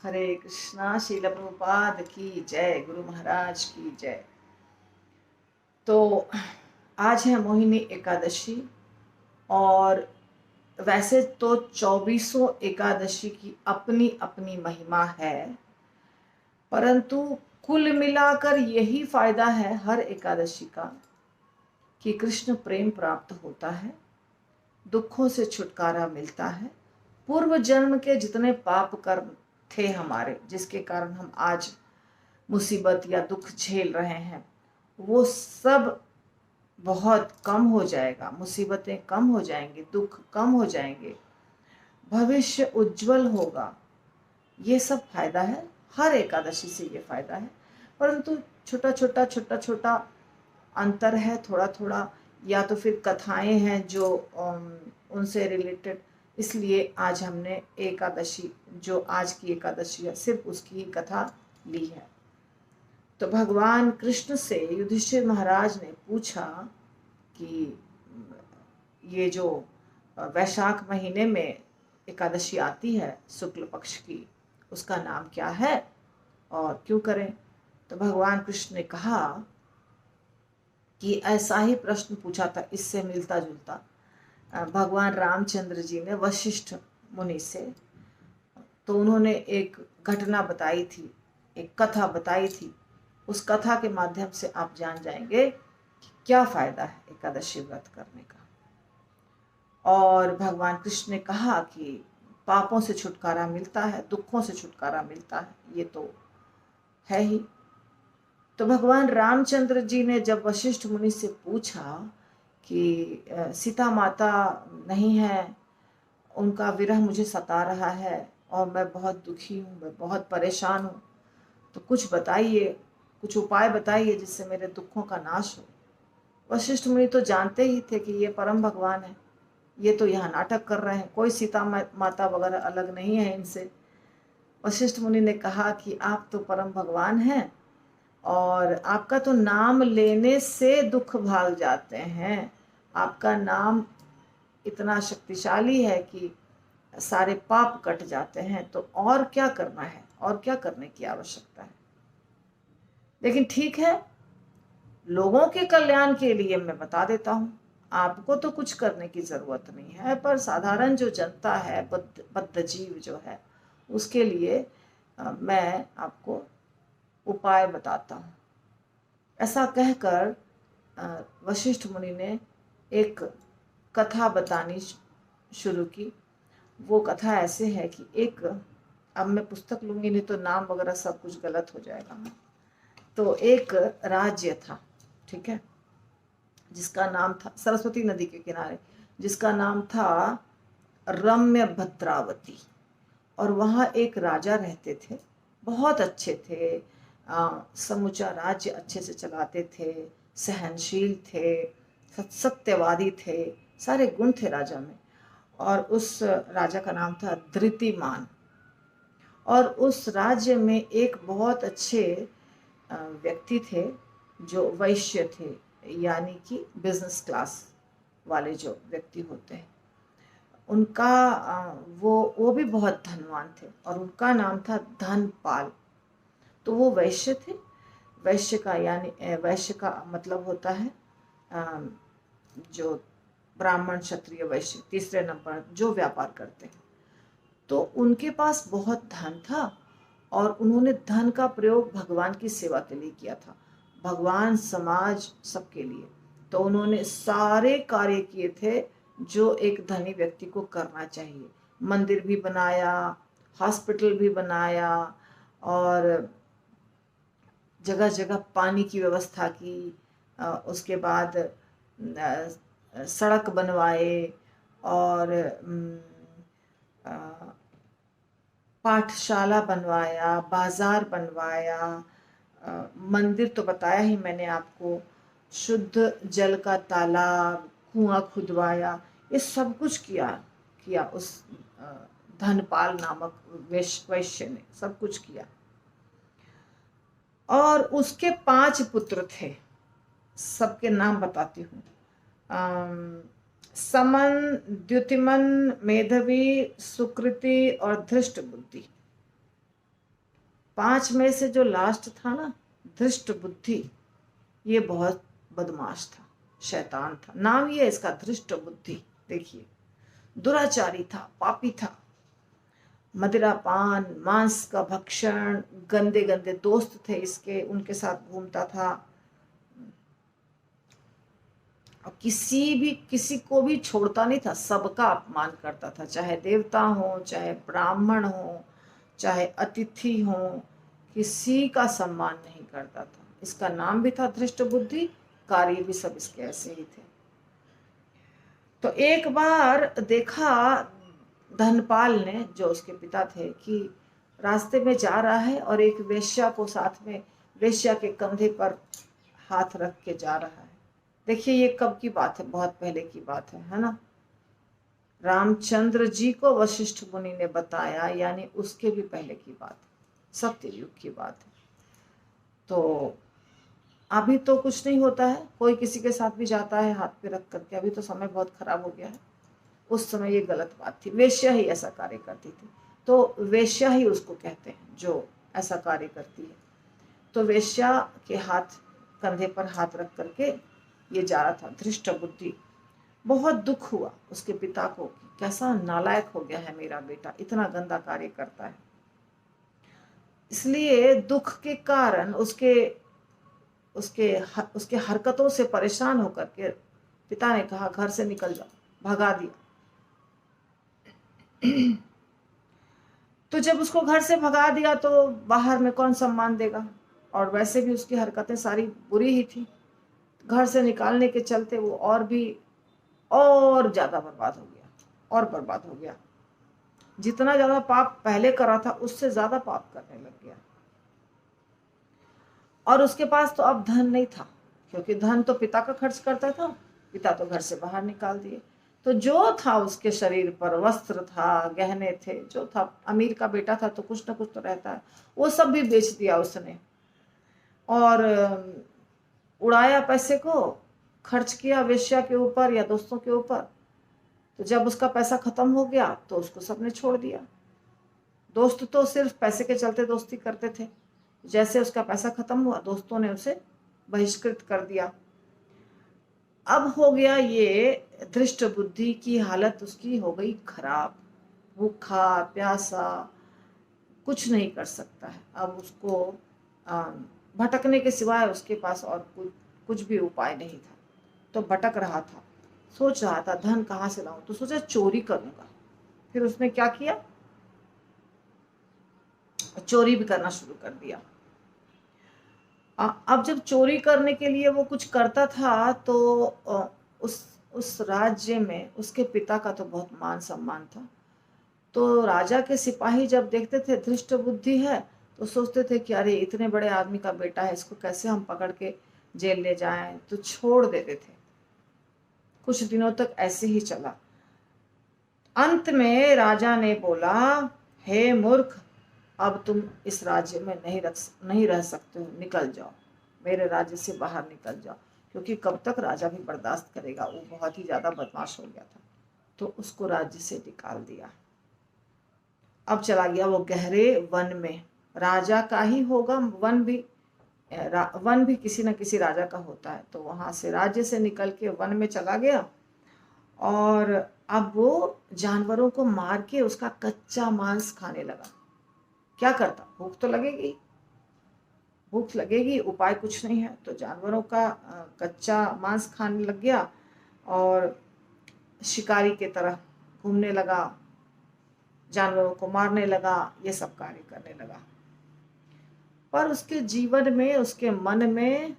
हरे कृष्णा। शील प्रभुपाद की जय, गुरु महाराज की जय। तो आज है मोहिनी एकादशी और वैसे तो 2400 एकादशी की अपनी अपनी महिमा है, परंतु कुल मिलाकर यही फायदा है हर एकादशी का कि कृष्ण प्रेम प्राप्त होता है, दुखों से छुटकारा मिलता है। पूर्व जन्म के जितने पाप कर्म थे हमारे, जिसके कारण हम आज मुसीबत या दुख झेल रहे हैं, वो सब बहुत कम हो जाएगा। मुसीबतें कम हो जाएंगी, दुख कम हो जाएंगे, भविष्य उज्जवल होगा। ये सब फायदा है, हर एकादशी से ये फायदा है। परंतु छोटा छोटा अंतर है, थोड़ा थोड़ा, या तो फिर कथाएं हैं जो उनसे रिलेटेड। इसलिए आज हमने एकादशी, जो आज की एकादशी है, सिर्फ उसकी ही कथा ली है। तो भगवान कृष्ण से युधिष्ठिर महाराज ने पूछा कि ये जो वैशाख महीने में एकादशी आती है शुक्ल पक्ष की, उसका नाम क्या है और क्यों करें। तो भगवान कृष्ण ने कहा कि ऐसा ही प्रश्न पूछा था, इससे मिलता जुलता, भगवान रामचंद्र जी ने वशिष्ठ मुनि से। तो उन्होंने एक घटना बताई थी, एक कथा बताई थी। उस कथा के माध्यम से आप जान जाएंगे कि क्या फायदा है एकादशी व्रत करने का। और भगवान कृष्ण ने कहा कि पापों से छुटकारा मिलता है, दुखों से छुटकारा मिलता है, ये तो है ही। तो भगवान रामचंद्र जी ने जब वशिष्ठ मुनि से पूछा कि सीता माता नहीं है, उनका विरह मुझे सता रहा है और मैं बहुत दुखी हूँ, मैं बहुत परेशान हूँ, तो कुछ बताइए, कुछ उपाय बताइए जिससे मेरे दुखों का नाश हो। वशिष्ठ मुनि तो जानते ही थे कि ये परम भगवान है, ये तो यहाँ नाटक कर रहे हैं, कोई सीता माता वगैरह अलग नहीं है इनसे। वशिष्ठ मुनि ने कहा कि आप तो परम भगवान हैं और आपका तो नाम लेने से दुख भाग जाते हैं। आपका नाम इतना शक्तिशाली है कि सारे पाप कट जाते हैं, तो और क्या करना है, और क्या करने की आवश्यकता है। लेकिन ठीक है, लोगों के कल्याण के लिए मैं बता देता हूँ, आपको तो कुछ करने की जरूरत नहीं है, पर साधारण जो जनता है, बद्ध जीव जो है, उसके लिए मैं आपको उपाय बताता हूँ। ऐसा कहकर वशिष्ठ मुनि ने एक कथा बतानी शुरू की। वो कथा ऐसे है कि एक, अब मैं पुस्तक लूंगी नहीं तो नाम वगैरह सब कुछ गलत हो जाएगा। तो एक राज्य था, ठीक है, जिसका नाम था सरस्वती नदी के किनारे, जिसका नाम था रम्य भद्रावती। और वहाँ एक राजा रहते थे, बहुत अच्छे थे, समूचा राज्य अच्छे से चलाते थे, सहनशील थे, सत्यवादी थे, सारे गुण थे राजा में। और उस राजा का नाम था धृतिमान। और उस राज्य में एक बहुत अच्छे व्यक्ति थे जो वैश्य थे, यानी कि बिजनेस क्लास वाले जो व्यक्ति होते हैं, उनका वो भी बहुत धनवान थे और उनका नाम था धनपाल। तो वो वैश्य थे। वैश्य का यानी वैश्य का मतलब होता है जो ब्राह्मण क्षत्रिय वैश्य, तीसरे नंबर जो व्यापार करते हैं। तो उनके पास बहुत धन था और उन्होंने धन का प्रयोग भगवान की सेवा के लिए किया था, भगवान समाज सबके लिए। तो उन्होंने सारे कार्य किए थे जो एक धनी व्यक्ति को करना चाहिए। मंदिर भी बनाया, हॉस्पिटल भी बनाया, और जगह जगह पानी की व्यवस्था की। उसके बाद सड़क बनवाए और पाठशाला बनवाया, बाजार बनवाया, मंदिर तो बताया ही मैंने आपको, शुद्ध जल का तालाब, कुआं खुदवाया, ये सब कुछ किया किया उस धनपाल नामक वैश्य ने, सब कुछ किया। और उसके 5 पुत्र थे, सबके नाम बताती हूँ। समन, द्युतिमन, मेधवी, सुकृति और धृष्ट बुद्धि। 5 में से जो लास्ट था ना, धृष्ट बुद्धि, ये बहुत बदमाश था, शैतान था। नाम ये इसका धृष्ट बुद्धि। देखिए, दुराचारी था, पापी था, मदिरा पान, मांस का भक्षण, गंदे गंदे दोस्त थे इसके, उनके साथ घूमता था। और किसी को भी छोड़ता नहीं था, सबका अपमान करता था, चाहे देवता हो, चाहे ब्राह्मण हो, चाहे अतिथि हो, किसी का सम्मान नहीं करता था। इसका नाम भी था धृष्ट बुद्धि, कार्य भी सब इसके ऐसे ही थे। तो एक बार देखा धनपाल ने, जो उसके पिता थे, कि रास्ते में जा रहा है और एक वेश्या को साथ में, वेश्या के कंधे पर हाथ रख के जा रहा है। देखिए ये कब की बात है, बहुत पहले की बात है ना। रामचंद्र जी को वशिष्ठ मुनि ने बताया, यानी उसके भी पहले की बात है, सत्य युग की बात है। तो अभी तो कुछ नहीं होता है, कोई किसी के साथ भी जाता है हाथ पे रख करके, अभी तो समय बहुत खराब हो गया है। उस समय ये गलत बात थी, वेश्या ही ऐसा कार्य करती थी। तो वेश्या ही उसको कहते हैं जो ऐसा कार्य करती है। तो वेश्या के हाथ, कंधे पर हाथ रख करके ये जा रहा था, धृष्ट बुद्धि। बहुत दुख हुआ उसके पिता को कि कैसा नालायक हो गया है मेरा बेटा, इतना गंदा कार्य करता है। इसलिए दुख के कारण उसके उसके उसके हरकतों से परेशान होकर के पिता ने कहा घर से निकल जाओ, भगा दिया। तो जब उसको घर से भगा दिया तो बाहर में कौन सम्मान देगा, और वैसे भी उसकी हरकतें सारी बुरी ही थी। घर से निकालने के चलते वो और ज्यादा बर्बाद हो गया, और बर्बाद हो गया। जितना ज्यादा पाप पहले करा था उससे ज्यादा पाप करने लग गया। और उसके पास तो अब धन नहीं था, क्योंकि धन तो पिता का खर्च करता था, पिता तो घर से बाहर निकाल दिए। तो जो था उसके शरीर पर, वस्त्र था, गहने थे, जो था, अमीर का बेटा था तो कुछ ना कुछ तो रहता है, वो सब भी बेच दिया उसने। और उड़ाया पैसे को, खर्च किया वेश्या के ऊपर या दोस्तों के ऊपर। तो जब उसका पैसा खत्म हो गया तो उसको सबने छोड़ दिया। दोस्त तो सिर्फ पैसे के चलते दोस्ती करते थे, जैसे उसका पैसा खत्म हुआ दोस्तों ने उसे बहिष्कृत कर दिया। अब हो गया ये धृष्ट बुद्धि की हालत, उसकी हो गई खराब, भूखा प्यासा, कुछ नहीं कर सकता है। अब उसको भटकने के सिवाय उसके पास और कुछ भी उपाय नहीं था। तो भटक रहा था, सोच रहा था धन कहाँ से लाऊं, तो सोचा चोरी करूंगा। फिर उसने क्या किया, चोरी भी करना शुरू कर दिया। अब जब चोरी करने के लिए वो कुछ करता था तो उस राज्य में उसके पिता का तो बहुत मान सम्मान था। तो राजा के सिपाही जब देखते थे धृष्ट बुद्धि है, तो सोचते थे कि अरे इतने बड़े आदमी का बेटा है, इसको कैसे हम पकड़ के जेल ले जाएं, तो छोड़ देते थे। कुछ दिनों तक ऐसे ही चला। अंत में राजा ने बोला, हे मूर्ख, अब तुम इस राज्य में नहीं रह सकते हो, निकल जाओ, मेरे राज्य से बाहर निकल जाओ। क्योंकि कब तक राजा भी बर्दाश्त करेगा, वो बहुत ही ज्यादा बदमाश हो गया था। तो उसको राज्य से निकाल दिया। अब चला गया वो गहरे वन में, राजा का ही होगा वन भी किसी न किसी राजा का होता है। तो वहां से राज्य से निकल के वन में चला गया, और अब वो जानवरों को मार के उसका कच्चा मांस खाने लगा। क्या करता, भूख तो लगेगी, भूख लगेगी, उपाय कुछ नहीं है। तो जानवरों का कच्चा मांस खाने लग गया, और शिकारी के तरह घूमने लगा, जानवरों को मारने लगा, ये सब कार्य करने लगा। पर उसके जीवन में, उसके मन में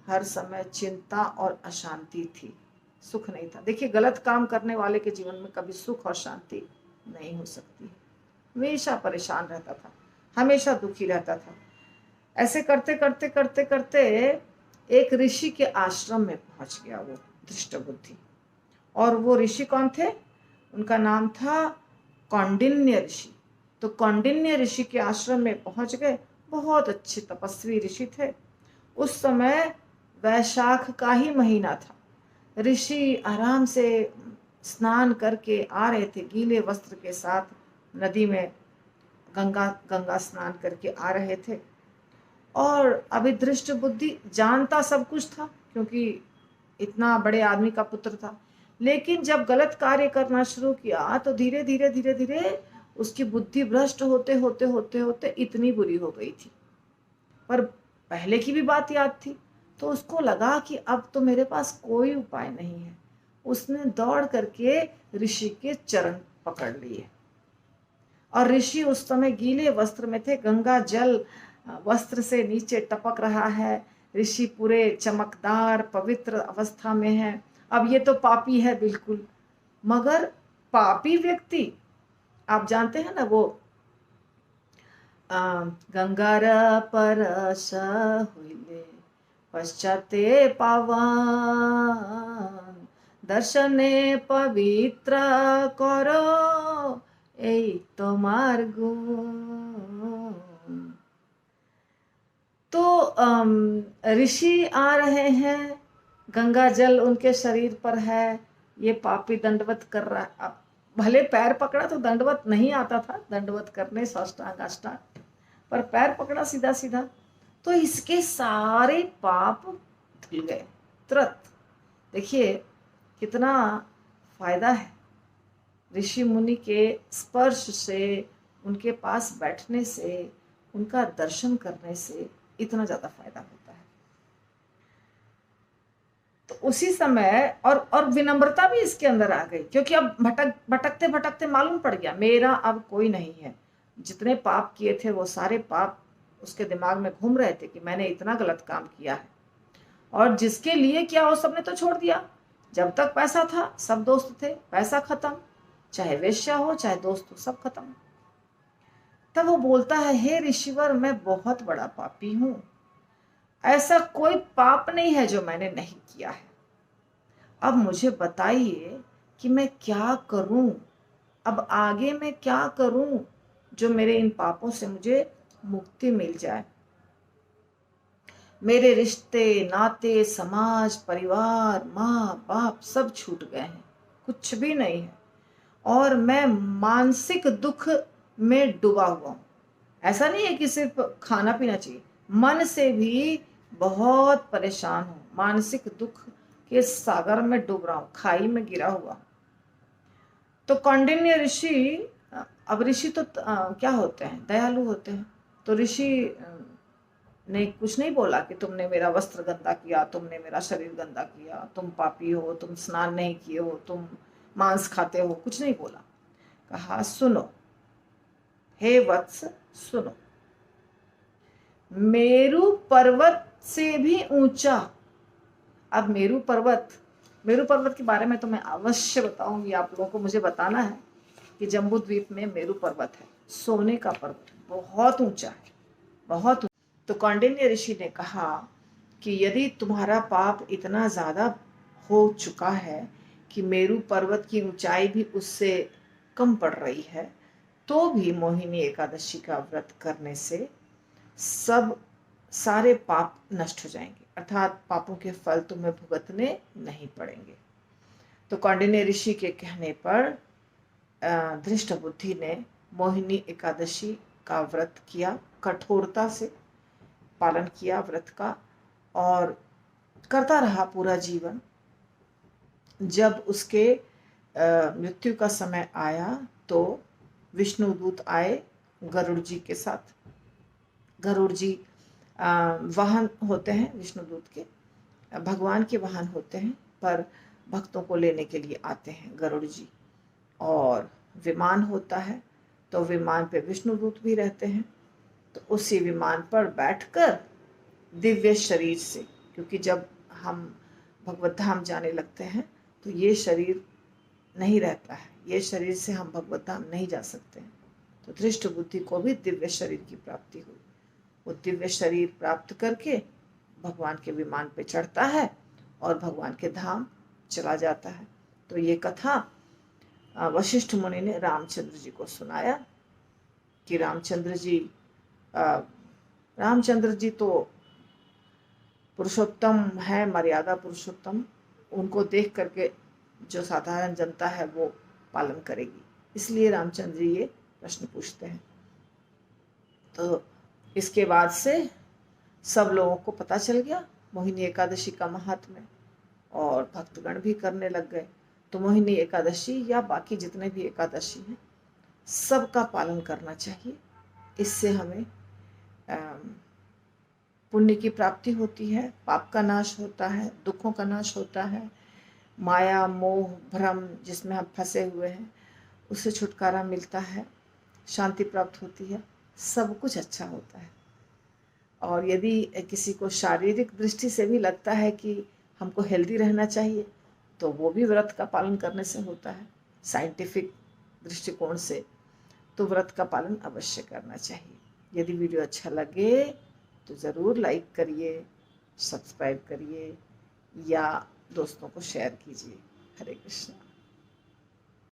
हर समय चिंता और अशांति थी, सुख नहीं था। देखिए, गलत काम करने वाले के जीवन में कभी सुख और शांति नहीं हो सकती, हमेशा परेशान रहता था, हमेशा दुखी रहता था। ऐसे करते करते करते करते एक ऋषि के आश्रम में पहुंच गया वो धृष्ट बुद्धि। और वो ऋषि कौन थे, उनका नाम था कौंडिन्य ऋषि। तो कौंडिन्य ऋषि के आश्रम में पहुंच गए। बहुत अच्छे तपस्वी ऋषि थे। उस समय वैशाख का ही महीना था। ऋषि आराम से स्नान करके आ रहे थे, गीले वस्त्र के साथ नदी में गंगा गंगा स्नान करके आ रहे थे, और अभी दृष्ट बुद्धि जानता सब कुछ था क्योंकि इतना बड़े आदमी का पुत्र था, लेकिन जब गलत कार्य करना शुरू किया तो धीरे धीरे धीरे धीरे उसकी बुद्धि भ्रष्ट होते होते होते होते इतनी बुरी हो गई थी। पर पहले की भी बात याद थी, तो उसको लगा कि अब तो मेरे पास कोई उपाय नहीं है। उसने दौड़ करके ऋषि के चरण पकड़ लिए, और ऋषि उस समय गीले वस्त्र में थे, गंगा जल वस्त्र से नीचे टपक रहा है, ऋषि पूरे चमकदार पवित्र अवस्था में है। अब ये तो पापी है बिल्कुल, मगर पापी व्यक्ति, आप जानते हैं ना वो गंगार परस हुइले पश्चाते पावन दर्शने पवित्र करो এই তোমার গুণ। तो ऋषि आ रहे हैं, गंगा जल उनके शरीर पर है, ये पापी दंडवत कर रहा है। अब भले पैर पकड़ा तो दंडवत नहीं आता था, दंडवत करने साष्टांग अष्टांग, पर पैर पकड़ा सीधा सीधा तो इसके सारे पाप धुल गए तुरंत। देखिए कितना फायदा है ऋषि मुनि के स्पर्श से, उनके पास बैठने से, उनका दर्शन करने से इतना ज्यादा फायदा होता है। तो उसी समय और विनम्रता भी इसके अंदर आ गई, क्योंकि अब भटकते भटकते मालूम पड़ गया मेरा अब कोई नहीं है। जितने पाप किए थे वो सारे पाप उसके दिमाग में घूम रहे थे कि मैंने इतना गलत काम किया है, और जिसके लिए किया वो सबने तो छोड़ दिया। जब तक पैसा था सब दोस्त थे, पैसा खत्म, चाहे वेश्या हो चाहे दोस्त हो, सब खत्म। तब वो बोलता है, हे ऋषिवर मैं बहुत बड़ा पापी हूं, ऐसा कोई पाप नहीं है जो मैंने नहीं किया है। अब मुझे बताइए कि मैं क्या करूं, अब आगे मैं क्या करूं जो मेरे इन पापों से मुझे मुक्ति मिल जाए। मेरे रिश्ते नाते समाज परिवार माँ बाप सब छूट गए हैं, कुछ भी नहीं है, और मैं मानसिक दुख में डूबा हुआ हूँ। ऐसा नहीं है कि सिर्फ खाना पीना चाहिए, मन से भी बहुत परेशान हूँ, मानसिक दुख के सागर में डूब रहा हूँ, खाई में गिरा हुआ हूँ। तो कौंडिन्य ऋषि, अब ऋषि तो क्या होते हैं, दयालु होते हैं। तो ऋषि ने कुछ नहीं बोला कि तुमने मेरा वस्त्र गंदा किया, तुमने मेरा शरीर गंदा किया, तुम पापी हो, तुम स्नान नहीं किए हो, तुम मांस खाते हो, कुछ नहीं बोला। कहा सुनो हे वत्स सुनो, मेरू पर्वत से भी ऊंचा। अब मेरू पर्वत के बारे में तो मैं अवश्य बताऊंगी आप लोगों को। मुझे बताना है कि जम्बू द्वीप में मेरू पर्वत है, सोने का पर्वत, बहुत ऊंचा है, बहुत ऊंचा। तो कौंडिन्य ऋषि ने कहा कि यदि तुम्हारा पाप इतना ज्यादा हो चुका है कि मेरू पर्वत की ऊंचाई भी उससे कम पड़ रही है, तो भी मोहिनी एकादशी का व्रत करने से सब सारे पाप नष्ट हो जाएंगे, अर्थात पापों के फल तुम्हें भुगतने नहीं पड़ेंगे। तो कौंडिन्य ऋषि के कहने पर धृष्ट बुद्धि ने मोहिनी एकादशी का व्रत किया, कठोरता से पालन किया व्रत का, और करता रहा पूरा जीवन। जब उसके मृत्यु का समय आया तो विष्णुदूत आए गरुड़ जी के साथ। गरुड़ जी वाहन होते हैं विष्णुदूत के, भगवान के वाहन होते हैं, पर भक्तों को लेने के लिए आते हैं गरुड़ जी। और विमान होता है, तो विमान पे विष्णुदूत भी रहते हैं। तो उसी विमान पर बैठकर दिव्य शरीर से, क्योंकि जब हम भगवत धाम जाने लगते हैं तो ये शरीर नहीं रहता है, ये शरीर से हम भगवत धाम नहीं जा सकते हैं। तो धृष्ट बुद्धि को भी दिव्य शरीर की प्राप्ति हुई। वो दिव्य शरीर प्राप्त करके भगवान के विमान पे चढ़ता है और भगवान के धाम चला जाता है। तो ये कथा वशिष्ठ मुनि ने रामचंद्र जी को सुनाया कि रामचंद्र जी तो पुरुषोत्तम है, मर्यादा पुरुषोत्तम, उनको देख करके जो साधारण जनता है वो पालन करेगी। इसलिए रामचंद्र जी ये प्रश्न पूछते हैं। तो इसके बाद से सब लोगों को पता चल गया मोहिनी एकादशी का महात्म्य, और भक्तगण भी करने लग गए। तो मोहिनी एकादशी या बाकी जितने भी एकादशी हैं सबका पालन करना चाहिए। इससे हमें पुण्य की प्राप्ति होती है, पाप का नाश होता है, दुखों का नाश होता है, माया मोह भ्रम जिसमें हम फंसे हुए हैं उससे छुटकारा मिलता है, शांति प्राप्त होती है, सब कुछ अच्छा होता है। और यदि किसी को शारीरिक दृष्टि से भी लगता है कि हमको हेल्दी रहना चाहिए तो वो भी व्रत का पालन करने से होता है। साइंटिफिक दृष्टिकोण से तो व्रत का पालन अवश्य करना चाहिए। यदि वीडियो अच्छा लगे तो ज़रूर लाइक करिए, सब्सक्राइब करिए या दोस्तों को शेयर कीजिए। हरे कृष्णा।